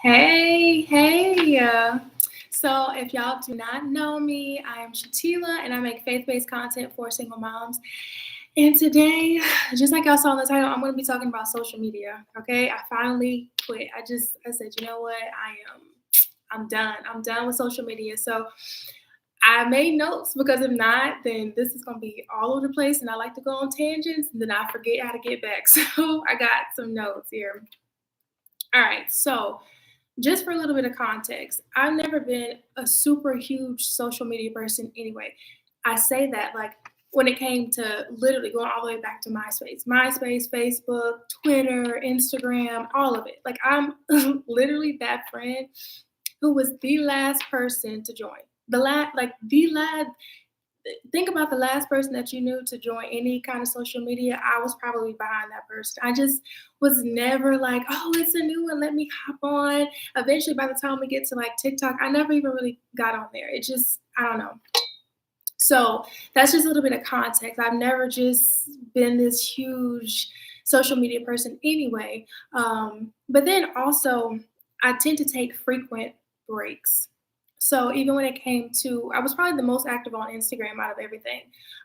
Hey. So, if y'all do not know me, I am Shatila and I make faith based content for single moms. And today, just like y'all saw in the title, I'm going to be talking about social media. Okay. I finally quit. I said, you know what? I'm done. I'm done with social media. So, I made notes because if not, then this is going to be all over the place. And I like to go on tangents and then I forget how to get back. So, I got some notes here. All right. So, just for a little bit of context, I've never been a super huge social media person anyway. I say that like when it came to literally going all the way back to MySpace, Facebook, Twitter, Instagram, all of it. Like I'm literally that friend who was the last person to join. The last think about the last person that you knew to join any kind of social media. I was probably behind that person. I just was never like, oh, it's a new one. Let me hop on. Eventually, by the time we get to like TikTok, I never even really got on there. It just, I don't know. So that's just a little bit of context. I've never just been this huge social media person anyway. But then also, I tend to take frequent breaks. So even when it came to, I was probably the most active on Instagram out of everything.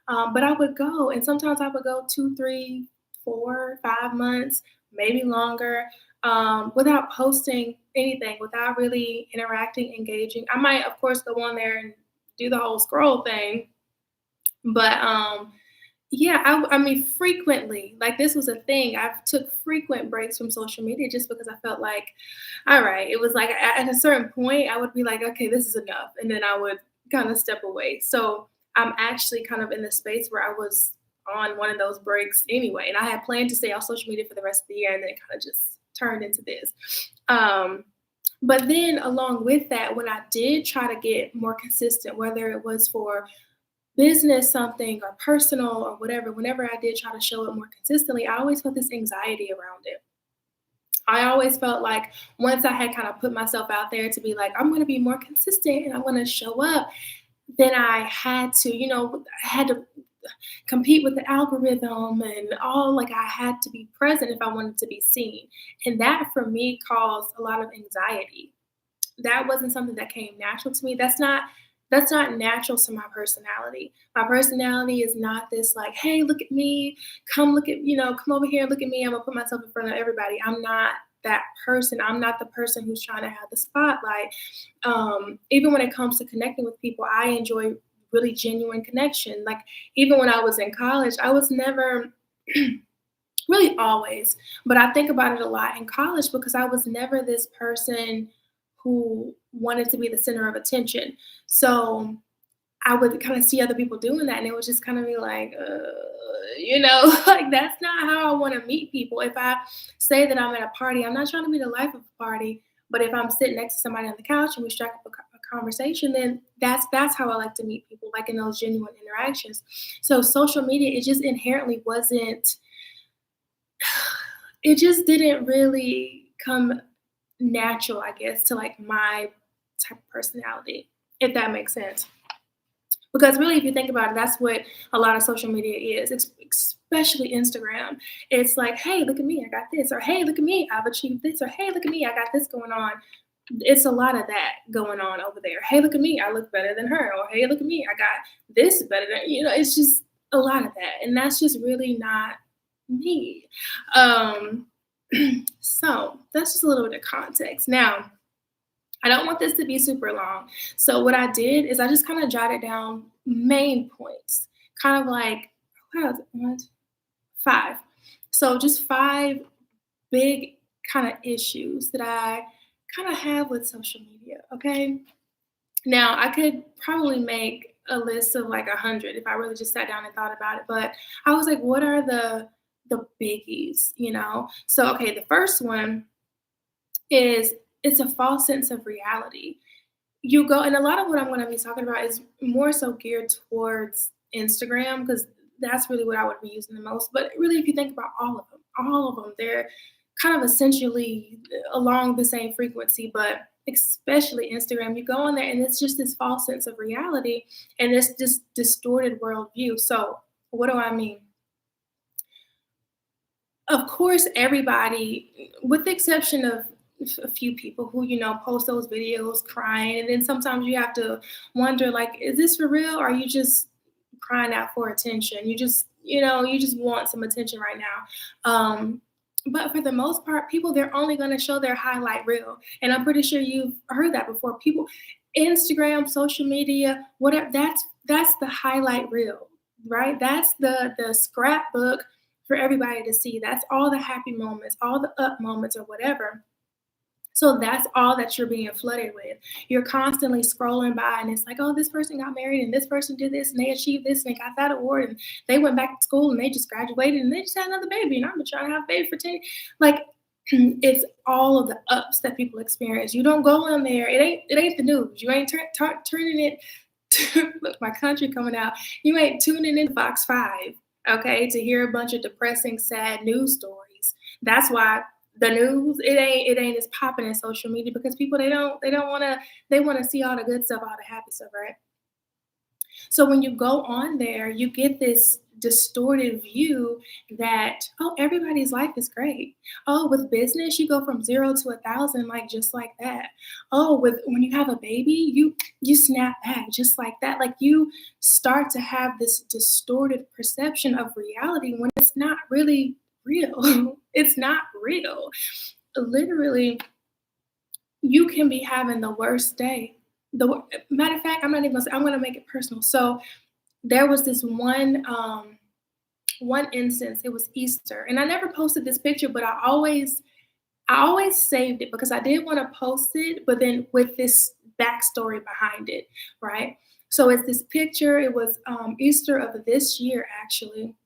But I would go, and sometimes I would go 2, 3, 4, 5 months, maybe longer, without posting anything, without really interacting, engaging. I might, of course, go on there and do the whole scroll thing, but yeah, I mean, frequently, like this was a thing. I took frequent breaks from social media just because I felt like, all right, it was like at a certain point, I would be like, okay, this is enough. And then I would kind of step away. So I'm actually kind of in the space where I was on one of those breaks anyway. And I had planned to stay off social media for the rest of the year. And then it kind of just turned into this. Um, but then along with that, when I did try to get more consistent, whether it was for business something or personal or whatever, whenever I did try to show it more consistently, I always felt this anxiety around it. I always felt like once I had kind of put myself out there to be like, I'm going to be more consistent and I'm going to show up, then I had to, I had to compete with the algorithm and all, like I had to be present if I wanted to be seen. And that for me caused a lot of anxiety. That wasn't something that came natural to me. That's not natural to my personality. My personality is not this like, hey, look at me, come over here, look at me. I'm gonna put myself in front of everybody. I'm not that person. I'm not the person who's trying to have the spotlight. Even when it comes to connecting with people, I enjoy really genuine connection. Like even when I was in college, I was never really always, but I think about it a lot in college because I was never this person who wanted to be the center of attention. So I would kind of see other people doing that, and it would just kind of be like, like that's not how I want to meet people. If I say that I'm at a party, I'm not trying to be the life of a party. But if I'm sitting next to somebody on the couch and we strike up a conversation, then that's how I like to meet people, like in those genuine interactions. So social media, it just inherently wasn't. It just didn't really come natural, I guess, to like my type of personality, if that makes sense. Because really, if you think about it, that's what a lot of social media is, especially Instagram. It's like, hey, look at me, I got this, or hey, look at me, I've achieved this, or hey, look at me, I got this going on. It's a lot of that going on over there. Hey, look at me, I look better than her, or hey, look at me, I got this better than it's just a lot of that, and that's just really not me. Um, so that's just a little bit of context. Now, I don't want this to be super long. So what I did is I just kind of jotted down main points, kind of like what was it? One, five. So just five big kind of issues that I kind of have with social media. Okay. Now I could probably make a list of like 100 if I really just sat down and thought about it. But I was like, what are the biggies? So okay, the first one is it's a false sense of reality. You go, and a lot of what I'm going to be talking about is more so geared towards Instagram because that's really what I would be using the most. But really, if you think about all of them, they're kind of essentially along the same frequency, but especially Instagram, you go on there and it's just this false sense of reality and this distorted worldview. So, what do I mean? Of course, everybody, with the exception of a few people who, post those videos crying. And then sometimes you have to wonder, like, is this for real? Or are you just crying out for attention? You just want some attention right now. But for the most part, people, they're only going to show their highlight reel. And I'm pretty sure you've heard that before. People, Instagram, social media, whatever, that's the highlight reel, right? That's the scrapbook for everybody to see. That's all the happy moments, all the up moments or whatever. So that's all that you're being flooded with. You're constantly scrolling by and it's like, oh, this person got married and this person did this and they achieved this and they got that award and they went back to school and they just graduated and they just had another baby and I've been trying to have a baby for 10. Like, it's all of the ups that people experience. You don't go in there. It ain't the news. You ain't turning it. Look, my country coming out. You ain't tuning in Fox 5, okay, to hear a bunch of depressing, sad news stories. That's why the news it ain't as popping in social media because people they don't want to they want to see all the good stuff, all the happy stuff, right? So when you go on there, you get this distorted view that, oh, everybody's life is great. Oh, with business, you go from 0 to 1,000, like just like that. Oh, with when you have a baby, you snap back just like that. Like you start to have this distorted perception of reality when it's not really real. It's not real. Literally, you can be having the worst day. Matter of fact, I'm not even gonna say, I'm gonna make it personal. So there was this one instance. It was Easter, and I never posted this picture, but I always saved it because I did want to post it, but then with this backstory behind it, right? So it's this picture. It was Easter of this year, actually.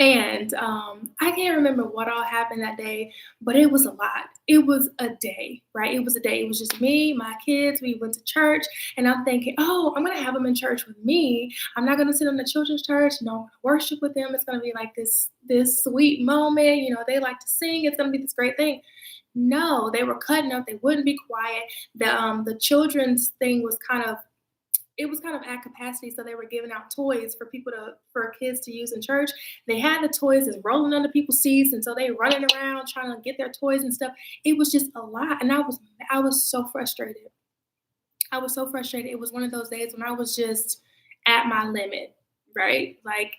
And I can't remember what all happened that day, but it was a lot. It was a day, right? It was a day. It was just me, my kids. We went to church, and I'm thinking, oh, I'm gonna have them in church with me. I'm not gonna sit in the children's church. No, I'm gonna worship with them. It's gonna be like this sweet moment. They like to sing. It's gonna be this great thing. No, they were cutting up. They wouldn't be quiet. The children's thing was kind of at capacity, so they were giving out toys for kids to use in church. They had the toys is rolling under people's seats, and so they running around trying to get their toys and stuff. It was just a lot, and I was so frustrated. I was so frustrated. It was one of those days when I was just at my limit, right? Like,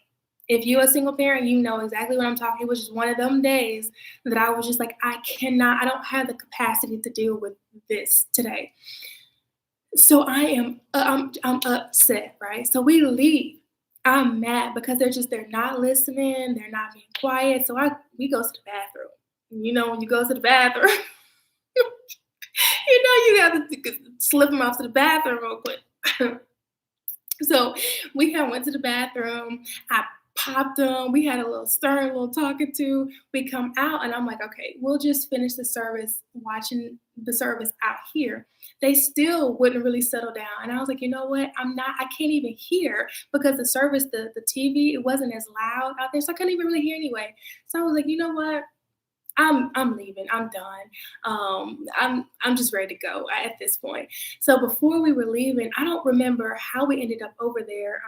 if you're a single parent, you know exactly what I'm talking. It was just one of them days that I was just like, I don't have the capacity to deal with this today. So I'm upset, right? So we leave. I'm mad because they're not listening, they're not being quiet. So we go to the bathroom. When you go to the bathroom, you have to slip them off to the bathroom real quick. So we kind of went to the bathroom. I popped them. We had a little stern, little talking to. We come out, and I'm like, okay, we'll just finish the service, watching the service out here. They still wouldn't really settle down. And I was like, you know what? I can't even hear because the service, the TV, it wasn't as loud out there. So I couldn't even really hear anyway. So I was like, you know what? I'm leaving. I'm done. I'm just ready to go at this point. So before we were leaving, I don't remember how we ended up over there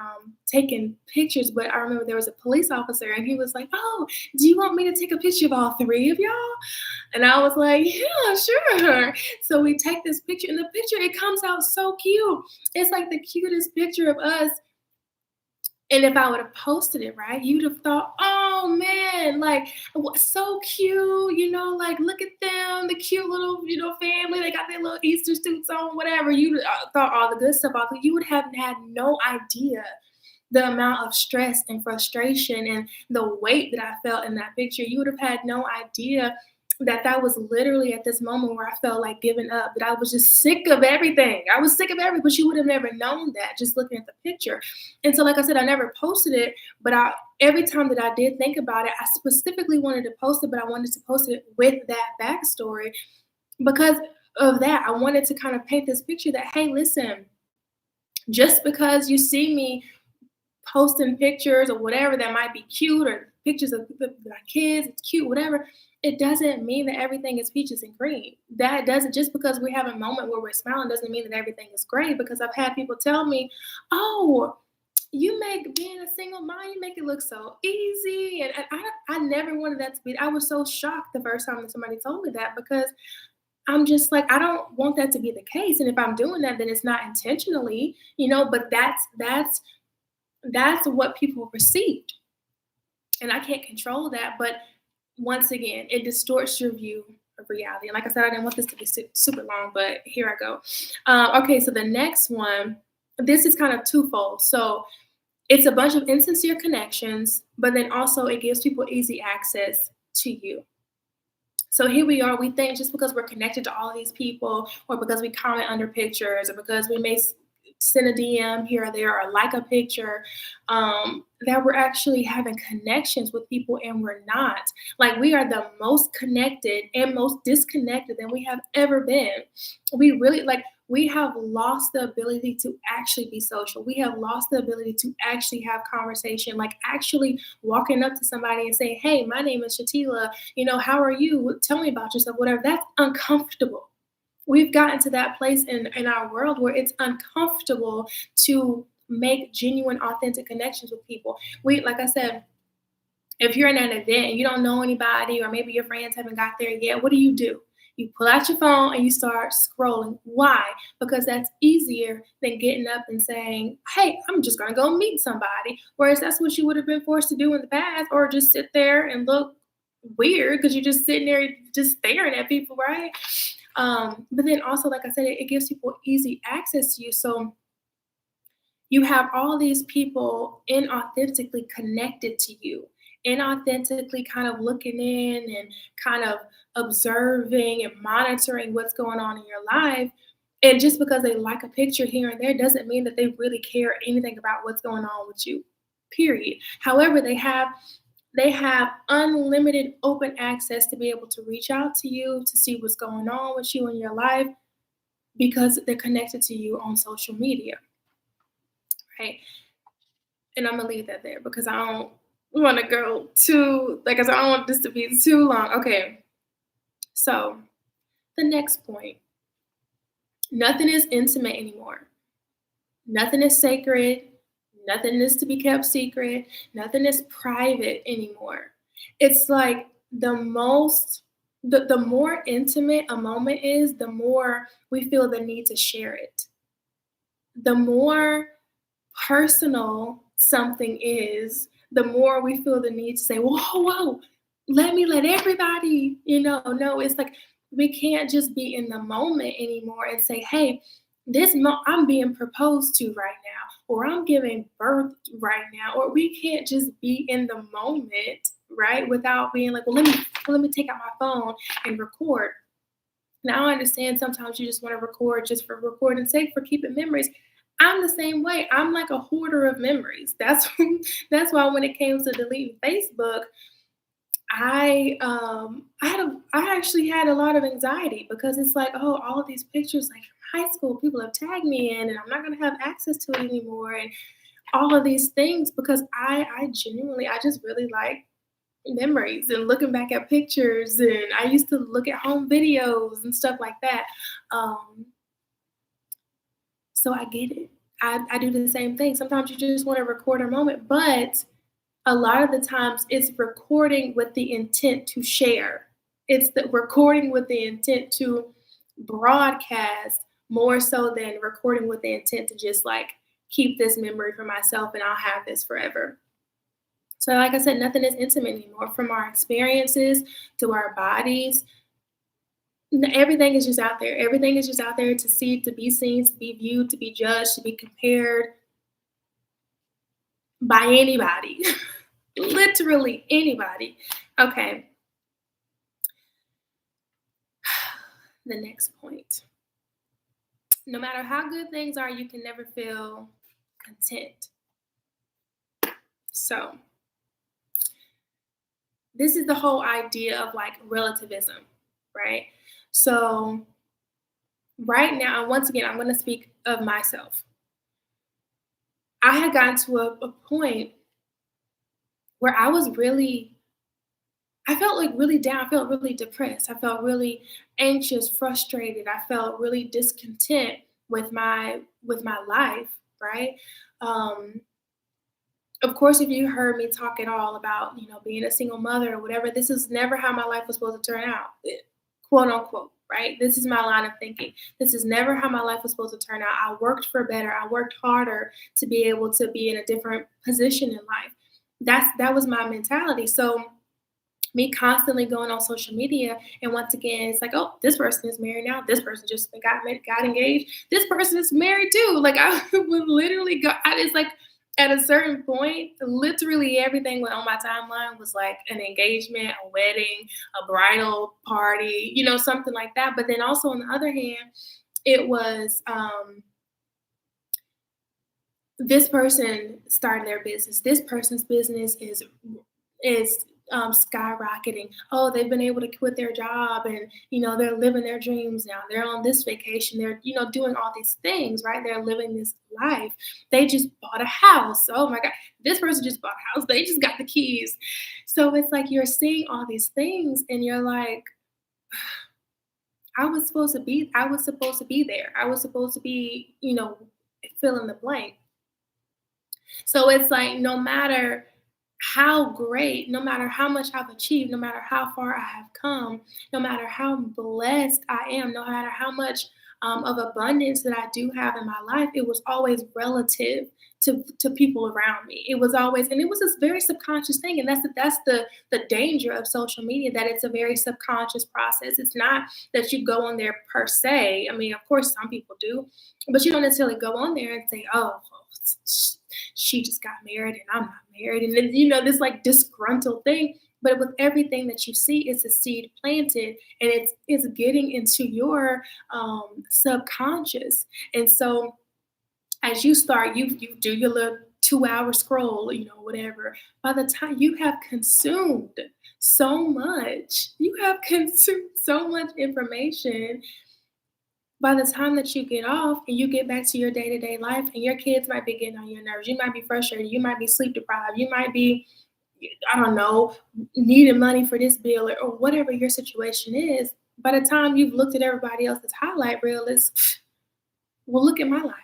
taking pictures, but I remember there was a police officer and he was like, "Oh, do you want me to take a picture of all three of y'all?" And I was like, "Yeah, sure." So we take this picture, and the picture, it comes out so cute. It's like the cutest picture of us. And if I would have posted it, right, you'd have thought, oh man, like, so cute, like, look at them, the cute little, family. They got their little Easter suits on, whatever. You thought all the good stuff off. You would have had no idea the amount of stress and frustration and the weight that I felt in that picture. You would have had no idea that was literally at this moment where I felt like giving up, that I was just sick of everything. I was sick of everything, but you would have never known that just looking at the picture. And so, like I said, I never posted it, but every time that I did think about it, I specifically wanted to post it, but I wanted to post it with that backstory because of that. I wanted to kind of paint this picture that, hey, listen, just because you see me posting pictures or whatever that might be cute, or pictures of my kids, it's cute, whatever, it doesn't mean that everything is peaches and cream. That doesn't, just because we have a moment where we're smiling doesn't mean that everything is great, because I've had people tell me, oh, you make being a single mom, you make it look so easy. And I never wanted that to be. I was so shocked the first time that somebody told me that, because I'm just like, I don't want that to be the case. And if I'm doing that, then it's not intentionally, but that's what people perceived. And I can't control that. But once again, it distorts your view of reality. And like I said, I didn't want this to be super long, but here I go. Okay, so the next one, this is kind of twofold. So it's a bunch of insincere connections, but then also it gives people easy access to you. So here we are, we think just because we're connected to all these people, or because we comment under pictures, or because we may send a DM here or there, or like a picture, that we're actually having connections with people, and we're not. Like, we are the most connected and most disconnected than we have ever been. We really, like, we have lost the ability to actually be social. We have lost the ability to actually have conversation, like actually walking up to somebody and saying, "Hey, my name is Shatila. How are you? Tell me about yourself," whatever. That's uncomfortable. We've gotten to that place in our world where it's uncomfortable to make genuine, authentic connections with people. Like I said, if you're in an event and you don't know anybody, or maybe your friends haven't got there yet, what do? You pull out your phone and you start scrolling. Why? Because that's easier than getting up and saying, "Hey, I'm just going to go meet somebody." Whereas that's what you would have been forced to do in the past, or just sit there and look weird because you're just sitting there just staring at people, right? But then also, like I said, it gives people easy access to you. So you have all these people inauthentically connected to you, inauthentically kind of looking in and kind of observing and monitoring what's going on in your life. And just because they like a picture here and there doesn't mean that they really care anything about what's going on with you. Period. However, they have unlimited open access to be able to reach out to you, to see what's going on with you in your life, because they're connected to you on social media, right? And I'm gonna leave that there because I don't want to go too, like I said, I don't want this to be too long. Okay, so the next point: nothing is intimate anymore. Nothing is sacred. Nothing is to be kept secret. Nothing is private anymore. It's like the more intimate a moment is, the more we feel the need to share it. The more personal something is, the more we feel the need to say, "Whoa, whoa, let everybody, No, it's like we can't just be in the moment anymore and say, "Hey, I'm being proposed to right now," or "I'm giving birth right now," or we can't just be in the moment, right? Without being like, "Well, let me take out my phone and record." Now I understand sometimes you just want to record just for recording's sake, for keeping memories. I'm the same way. I'm like a hoarder of memories. That's why when it came to deleting Facebook, I actually had a lot of anxiety, because it's like, oh, all of these pictures, like from high school, people have tagged me in, and I'm not gonna have access to it anymore, and all of these things, because I genuinely, I just really like memories and looking back at pictures, and I used to look at home videos and stuff like that. Um, so I get it. I do the same thing. Sometimes you just want to record a moment, but a lot of the times it's recording with the intent to share. It's the recording with the intent to broadcast, more so than recording with the intent to just like keep this memory for myself and I'll have this forever. So, like I said, nothing is intimate anymore. From our experiences to our bodies, everything is just out there. Everything is just out there to see, to be seen, to be viewed, to be judged, to be compared by anybody. Literally anybody. Okay, the next point. No matter how good things are, you can never feel content. So, this is the whole idea of like relativism, right? So, right now, once again, I'm going to speak of myself. I had gotten to a point where I felt like really down. I felt really depressed. I felt really anxious, frustrated. I felt really discontent with my life, right? Um, of course, if you heard me talk at all about being a single mother or whatever, this is never how my life was supposed to turn out, quote unquote, right? This is my line of thinking. This is never how my life was supposed to turn out. I worked for better. I worked harder to be able to be in a different position in life. That was my mentality. So me constantly going on social media, and once again it's like, oh, this person is married now, this person just got engaged, this person is married too. Like I would literally go, it's like at a certain point literally everything on my timeline was like an engagement, a wedding, a bridal party, something like that. But then also on the other hand, it was this person started their business, this person's business is skyrocketing. Oh, they've been able to quit their job, and they're living their dreams now. They're on this vacation. They're doing all these things, right? They're living this life. They just bought a house. Oh my God, this person just bought a house. They just got the keys. So it's like you're seeing all these things, and you're like, I was supposed to be there. I was supposed to be, fill in the blank. So it's like no matter how great, no matter how much I've achieved, no matter how far I have come, no matter how blessed I am, no matter how much of abundance that I do have in my life, it was always relative to people around me. It was always, and it was this very subconscious thing, and that's the danger of social media, that it's a very subconscious process. It's not that you go on there per se. I mean, of course, some people do, but you don't necessarily go on there and say, "Oh, she just got married and I'm not married," and then this like disgruntled thing. But with everything that you see, it's a seed planted, and it's getting into your subconscious. And so as you start, you do your little 2 hour scroll, whatever. By the time you have consumed so much information, by the time that you get off and you get back to your day-to-day life, and your kids might be getting on your nerves, you might be frustrated, you might be sleep deprived, you might be, I don't know, needing money for this bill, or whatever your situation is. By the time you've looked at everybody else's highlight reel, it's, well, look at my life.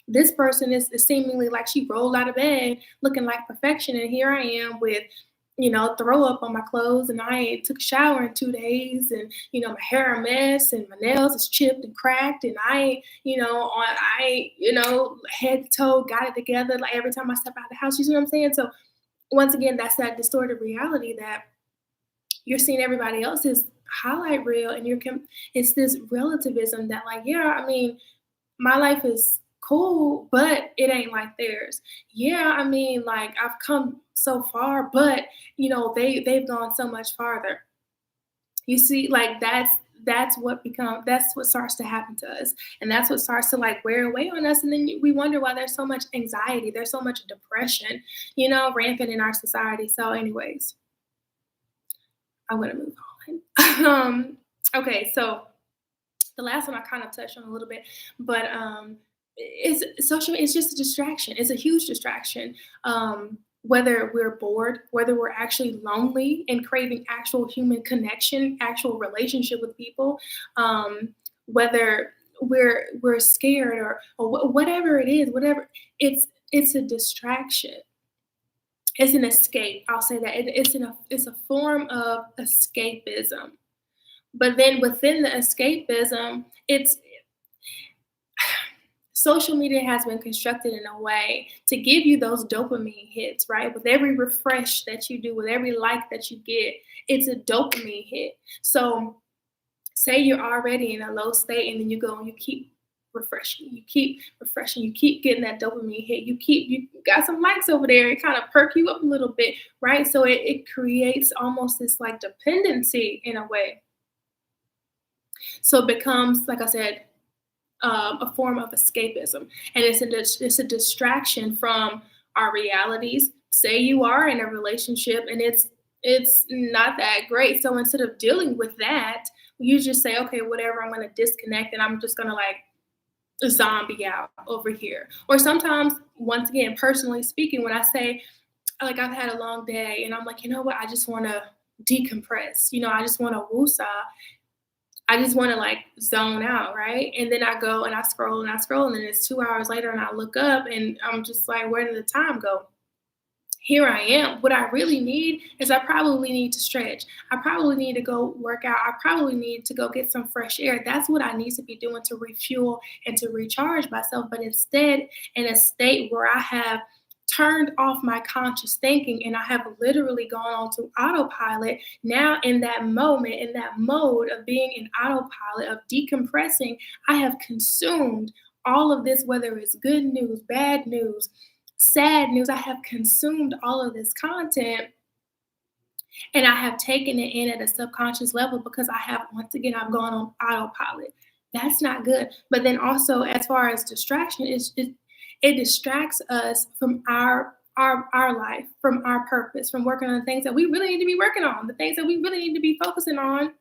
This person is seemingly like she rolled out of bed looking like perfection, and here I am with throw up on my clothes, and I ain't took a shower in 2 days, and my hair a mess, and my nails is chipped and cracked, and head to toe got it together. Like every time I step out of the house, you see what I'm saying? So once again, that's that distorted reality that you're seeing everybody else's highlight reel, and it's this relativism that, like, yeah, I mean, my life is cool, but it ain't like theirs. Yeah, I mean, like I've come so far, but they've gone so much farther. You see, like that's what starts to happen to us, and that's what starts to like wear away on us, and then we wonder why there's so much anxiety, there's so much depression, rampant in our society. So, anyways, I'm gonna move on. Okay, so the last one I kind of touched on a little bit, but it's just a distraction. It's a huge distraction. Whether we're bored, whether we're actually lonely and craving actual human connection, actual relationship with people, whether we're scared, or whatever it is, it's a distraction. It's an escape. I'll say that it's a form of escapism. But then within the escapism, it's social media has been constructed in a way to give you those dopamine hits, right? With every refresh that you do, with every like that you get, it's a dopamine hit. So say you're already in a low state, and then you go and you keep refreshing, you keep getting that dopamine hit. You got some likes over there, it kind of perk you up a little bit, right? So it creates almost this like dependency in a way. So it becomes, like I said, a form of escapism, and it's a distraction from our realities. Say you are in a relationship and it's not that great, so instead of dealing with that, you just say, okay, whatever, I'm going to disconnect, and I'm just going to like zombie out over here. Or sometimes, once again, personally speaking, when I say, like, I've had a long day and I'm like, you know what, I just want to decompress, I just want to woosah, I just want to like zone out, right? And then I go and I scroll and I scroll, and then it's 2 hours later and I look up and I'm just like, where did the time go? here I am. What I really need is I probably need to stretch. I probably need to go work out. I probably need to go get some fresh air. That's what I need to be doing to refuel and to recharge myself. But instead, in a state where I have turned off my conscious thinking and I have literally gone on to autopilot, now in that moment, in that mode of being in autopilot, of decompressing, I have consumed all of this, whether it's good news, bad news, sad news. I have consumed all of this content and I have taken it in at a subconscious level because I have, once again, I've gone on autopilot. That's not good. But then also, as far as distraction, it distracts us from our life, from our purpose, from working on the things that we really need to be working on, the things that we really need to be focusing on.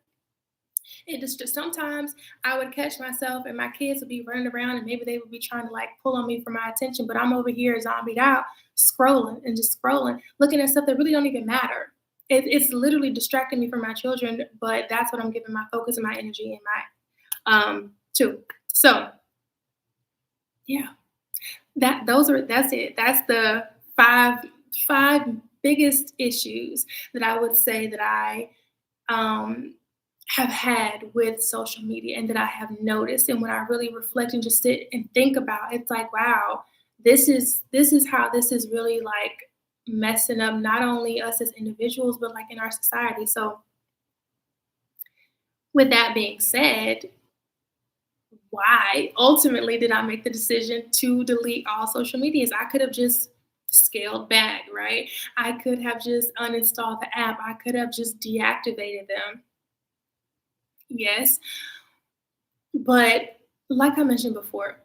It just sometimes I would catch myself and my kids would be running around and maybe they would be trying to like pull on me for my attention, but I'm over here zombied out, scrolling and just scrolling, looking at stuff that really don't even matter. It's literally distracting me from my children, but that's what I'm giving my focus and my energy and my to. So yeah, that's it. That's the five biggest issues that I would say that I um have had with social media and that I have noticed. And when I really reflect and just sit and think about, it's like, wow, this is how this is really like messing up not only us as individuals, but like in our society. So with that being said, why ultimately did I make the decision to delete all social medias? I could have just scaled back, right? I could have just uninstalled the app. I could have just deactivated them. Yes. But like I mentioned before,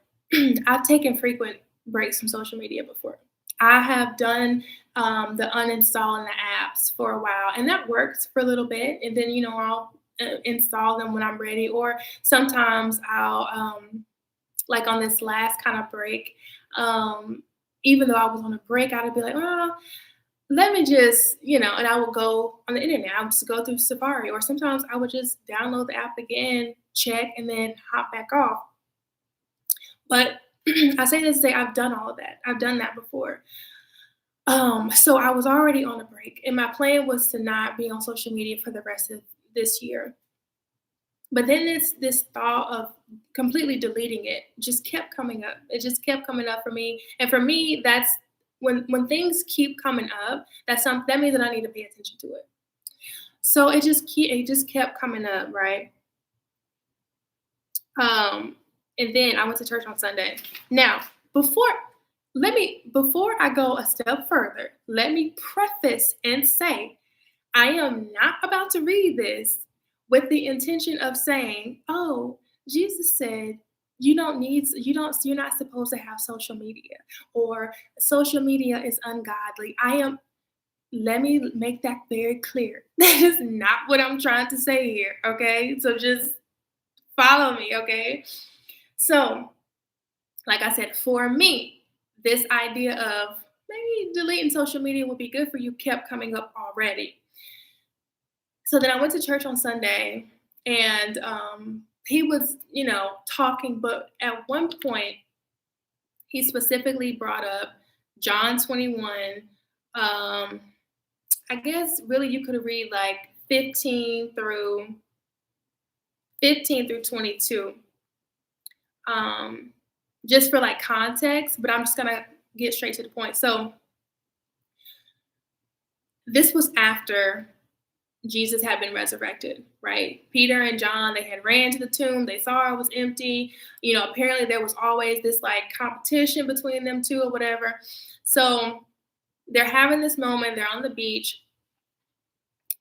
I've taken frequent breaks from social media before. I have done the uninstalling the apps for a while, and that works for a little bit. And then, I'll install them when I'm ready. Or sometimes I'll, like on this last kind of break, even though I was on a break, I'd be like, oh, let me just, and I will go on the internet. I would just go through Safari, or sometimes I would just download the app again, check, and then hop back off. But I say this to say I've done all of that. I've done that before. So I was already on a break, and my plan was to not be on social media for the rest of this year. But then this thought of completely deleting it just kept coming up. It just kept coming up for me. And for me, that's when things keep coming up, that means that I need to pay attention to it. So it just kept coming up, right? And then I went to church on Sunday. Now, before I go a step further, let me preface and say I am not about to read this with the intention of saying, "Oh, Jesus said you're not supposed to have social media, or social media is ungodly." Let me make that very clear. That is not what I'm trying to say here, okay? So just follow me, okay? So, like I said, for me, this idea of maybe deleting social media would be good for you kept coming up already. So then I went to church on Sunday, and he was, talking, but at one point he specifically brought up John 21. I guess really you could read like 15 through 22. Just for like context, but I'm just gonna get straight to the point. So this was after Jesus had been resurrected, right? Peter and John, they had ran to the tomb. They saw it was empty. Apparently there was always this like competition between them two or whatever. So they're having this moment. They're on the beach.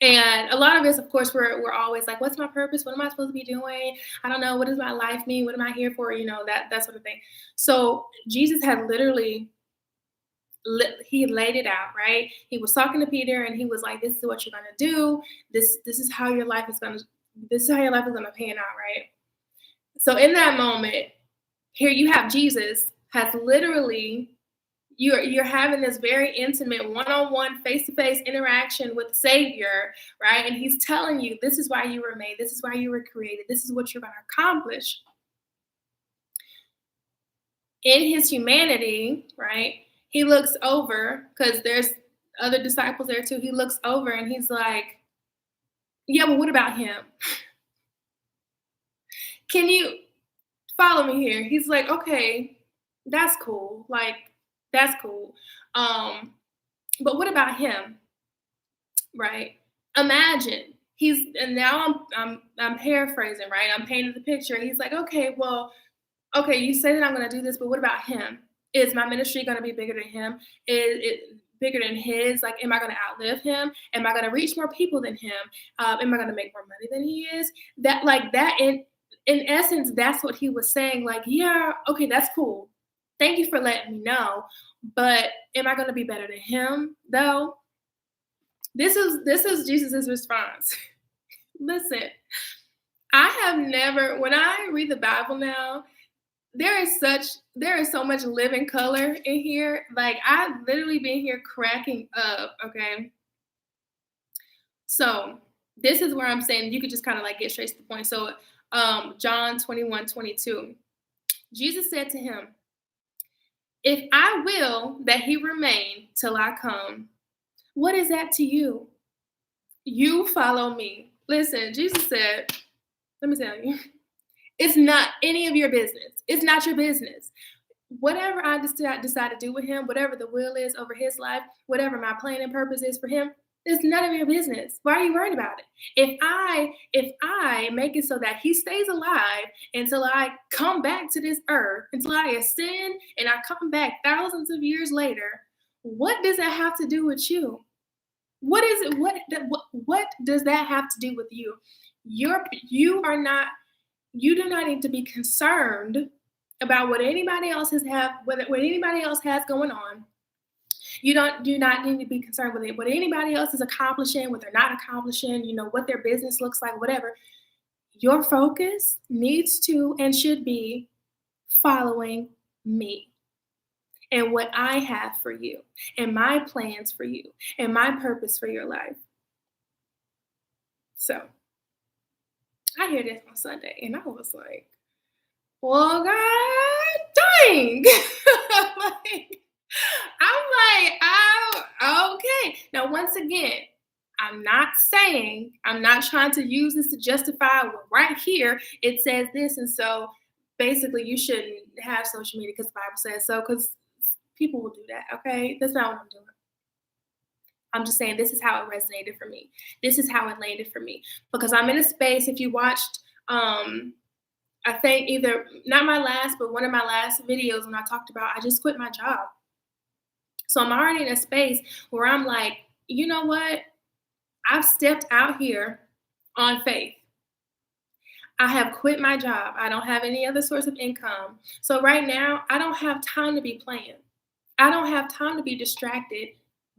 And a lot of us, of course, we're always like, what's my purpose? What am I supposed to be doing? I don't know. What does my life mean? What am I here for? That sort of thing. So Jesus had literally he laid it out, right? He was talking to Peter and he was like, this is what you're gonna do. This is how your life is gonna pan out, right? So in that moment, here you have Jesus has literally you're having this very intimate one-on-one face-to-face interaction with the Savior, right? And he's telling you this is why you were made, this is why you were created, this is what you're going to accomplish. In his humanity, right? He looks over because there's other disciples there too. He looks over and he's like, yeah, but what about him? Can you follow me here? He's like, okay, that's cool. Like, that's cool. Um, but what about him? Right? Imagine and now I'm paraphrasing, right? I'm painting the picture. He's like, okay, well, okay, you say that I'm going to do this, but what about him? Is my ministry going to be bigger than him? Is it bigger than his? Like, am I going to outlive him? Am I going to reach more people than him? Am I going to make more money than he is? That, like, that in essence, that's what he was saying. Like, yeah, okay, that's cool. Thank you for letting me know. But am I going to be better than him though? This is Jesus's response. Listen, I have never, when I read the Bible now, there is so much living color in here. Like, I've literally been here cracking up. Okay. So this is where I'm saying you could just kind of like get straight to the point. So John 21:22. Jesus said to him, if I will that he remain till I come, what is that to you? You follow me. Listen, Jesus said, let me tell you, it's not any of your business. It's not your business. Whatever I decide to do with him, whatever the will is over his life, whatever my plan and purpose is for him, it's none of your business. Why are you worried about it? If I make it so that he stays alive until I come back to this earth, until I ascend and I come back thousands of years later, what does that have to do with you? What is it? What does that have to do with you? You do not need to be concerned about what anybody else what anybody else has going on. You do not need to be concerned with it, what anybody else is accomplishing, what they're not accomplishing, what their business looks like, whatever. Your focus needs to and should be following me and what I have for you and my plans for you and my purpose for your life. So I hear this on Sunday and I was like, well, God dang. I'm like, oh, okay. Now, once again, I'm not trying to use this to justify, well, right here, it says this. And so basically you shouldn't have social media because the Bible says so, because people will do that. Okay. That's not what I'm doing. I'm just saying this is how it resonated for me. This is how it landed for me, because I'm in a space. If you watched, I think either not my last, but one of my last videos when I talked about, I just quit my job. So I'm already in a space where I'm like, you know what? I've stepped out here on faith. I have quit my job. I don't have any other source of income. So right now, I don't have time to be playing. I don't have time to be distracted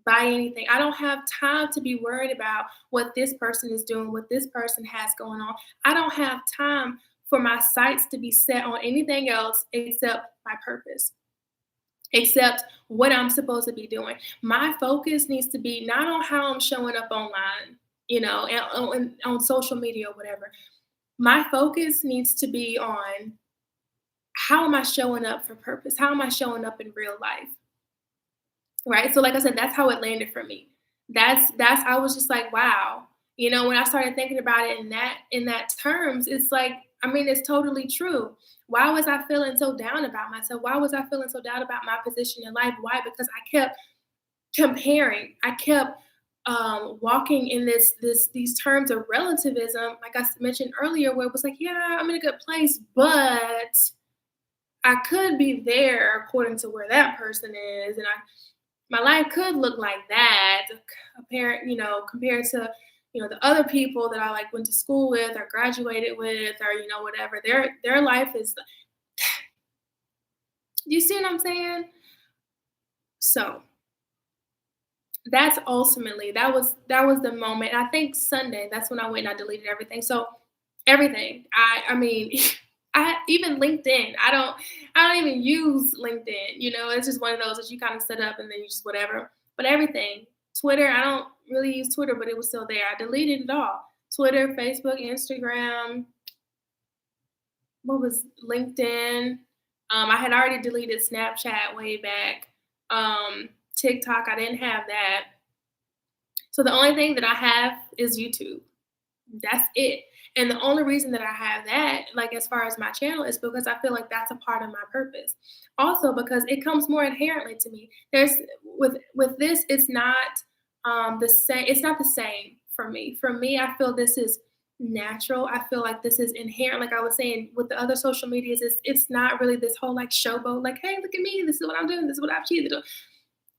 by anything. I don't have time to be worried about what this person is doing, what this person has going on. I don't have time for my sights to be set on anything else except my purpose, except what I'm supposed to be doing. My focus needs to be not on how I'm showing up online, and on social media or whatever. My focus needs to be on how am I showing up for purpose? How am I showing up in real life? Right? So like I said, that's how it landed for me. I was just like, wow. When I started thinking about it in that terms, it's like, it's totally true. Why was I feeling so down about myself? Why was I feeling so down about my position in life? Why? Because I kept comparing. I kept walking in these terms of relativism, like I mentioned earlier, where it was like, yeah, I'm in a good place, but I could be there according to where that person is, and my life could look like that, compared to the other people that I like went to school with or graduated with, or whatever. Their life is. You see what I'm saying? So that's ultimately that was the moment. I think Sunday, that's when I went and I deleted everything. So everything. I mean, I even LinkedIn. I don't even use LinkedIn. It's just one of those that you kind of set up and then you just whatever. But everything. Twitter, I don't really use Twitter, but it was still there. I deleted it all. Twitter, Facebook, Instagram. What was LinkedIn? I had already deleted Snapchat way back. TikTok, I didn't have that. So the only thing that I have is YouTube. That's it. And the only reason that I have that, like as far as my channel, is because I feel like that's a part of my purpose. Also because it comes more inherently to me. There's with this, it's not the same. It's not the same for me. For me, I feel this is natural. I feel like this is inherent. Like I was saying with the other social medias, it's not really this whole like showboat. Like, hey, look at me. This is what I'm doing. This is what I've achieved.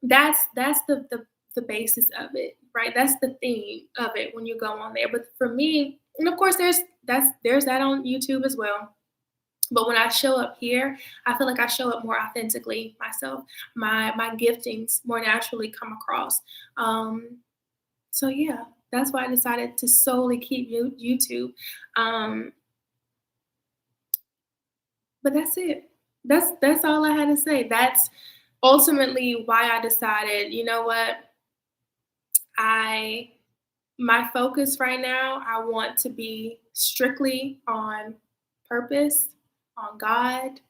That's the basis of it, right? That's the theme of it when you go on there. But for me, and of course there's that on YouTube as well. But when I show up here, I feel like I show up more authentically myself. My giftings more naturally come across. So yeah, that's why I decided to solely keep YouTube. Um, but that's it. That's all I had to say. That's ultimately why I decided, you know what, I my focus right now, I want to be strictly on purpose, on God,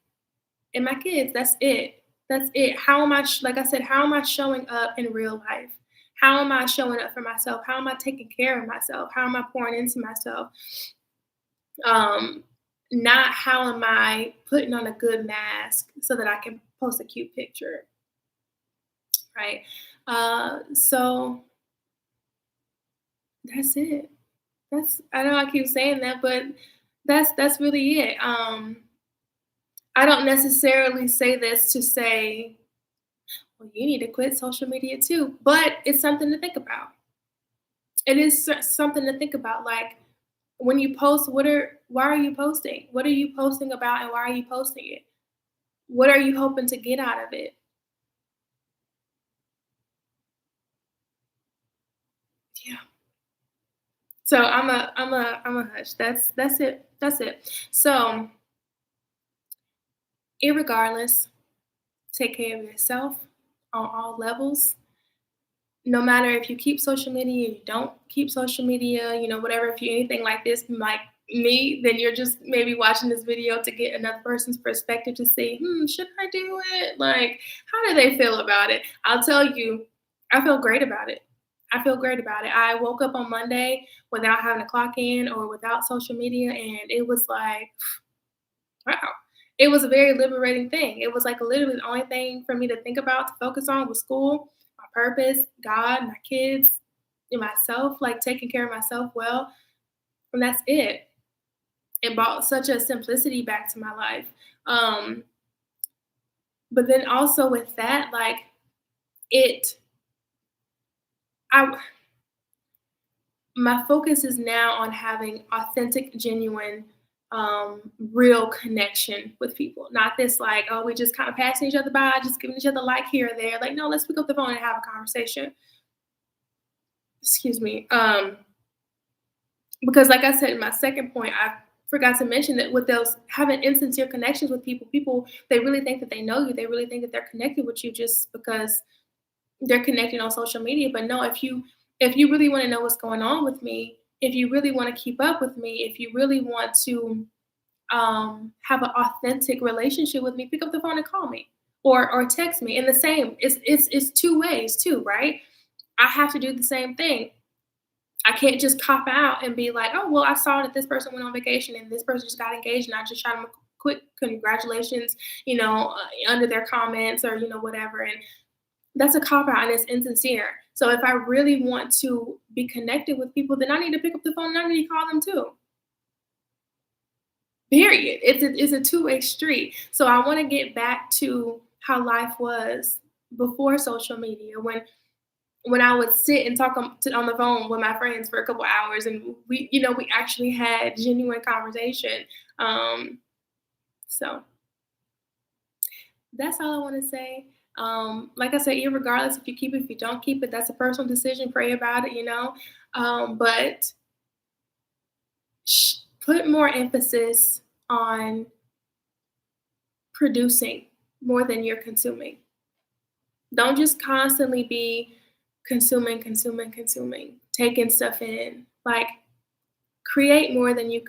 and my kids. That's it. That's it. How am I, like I said, how am I showing up in real life? How am I showing up for myself? How am I taking care of myself? How am I pouring into myself? Um, Not how am I putting on a good mask so that I can post a cute picture, right? So that's it. I know I keep saying that, but that's really it. I don't necessarily say this to say, well, you need to quit social media too, but it's something to think about. It is something to think about. Like when you post, why are you posting? What are you posting about, and why are you posting it? What are you hoping to get out of it? Yeah. So I'm a hush. That's it. That's it. So, irregardless, take care of yourself on all levels. No matter if you keep social media, you don't keep social media, whatever, if you anything like this, like me, then you're just maybe watching this video to get another person's perspective to see, should I do it? Like, how do they feel about it? I'll tell you, I feel great about it. I feel great about it. I woke up on Monday without having to clock in or without social media, and it was like, wow. It was a very liberating thing. It was like literally the only thing for me to think about, to focus on was school, my purpose, God, my kids, and myself, like taking care of myself well. And that's it. It brought such a simplicity back to my life. Um, but then also with that, like it, I, my focus is now on having authentic, genuine, real connection with people. Not this like, oh, we just kind of passing each other by, just giving each other like here or there. Like, no, let's pick up the phone and have a conversation. Excuse me. Because like I said in my second point, I forgot to mention that with those having insincere connections with people, they really think that they know you. They really think that they're connected with you just because they're connected on social media. But no, if you really want to know what's going on with me, if you really want to keep up with me, if you really want to have an authentic relationship with me, pick up the phone and call me or text me. And the same, it's two ways too, right? I have to do the same thing. I can't just cop out and be like, oh well, I saw that this person went on vacation and this person just got engaged, and I just shot them a quick congratulations, under their comments or whatever. And that's a cop out and it's insincere. So if I really want to be connected with people, then I need to pick up the phone and I need to call them too. Period. It's a two-way street. So I want to get back to how life was before social media, when I would sit and talk on the phone with my friends for a couple hours, and we actually had genuine conversation. So that's all I want to say. Like I said, regardless if you keep it, if you don't keep it, that's a personal decision. Pray about it. But put more emphasis on producing more than you're consuming. Don't just constantly be consuming, consuming, consuming, taking stuff in. Like create more than you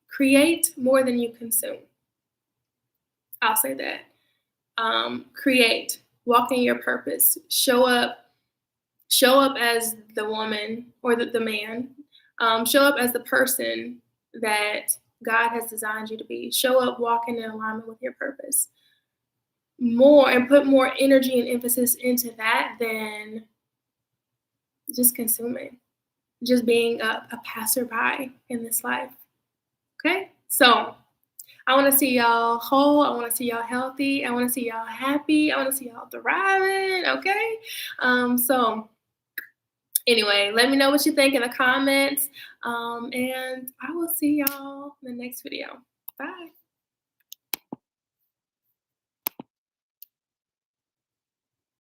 create more than you consume. I'll say that. Create, walk in your purpose, show up show up as the woman or the man. Show up as the person that God has designed you to be. Show up walking in alignment with your purpose more and put more energy and emphasis into that than just consuming, just being a passerby in this life. Okay? So I want to see y'all whole. I want to see y'all healthy. I want to see y'all happy. I want to see y'all thriving. Okay? So anyway, let me know what you think in the comments. And I will see y'all in the next video. Bye.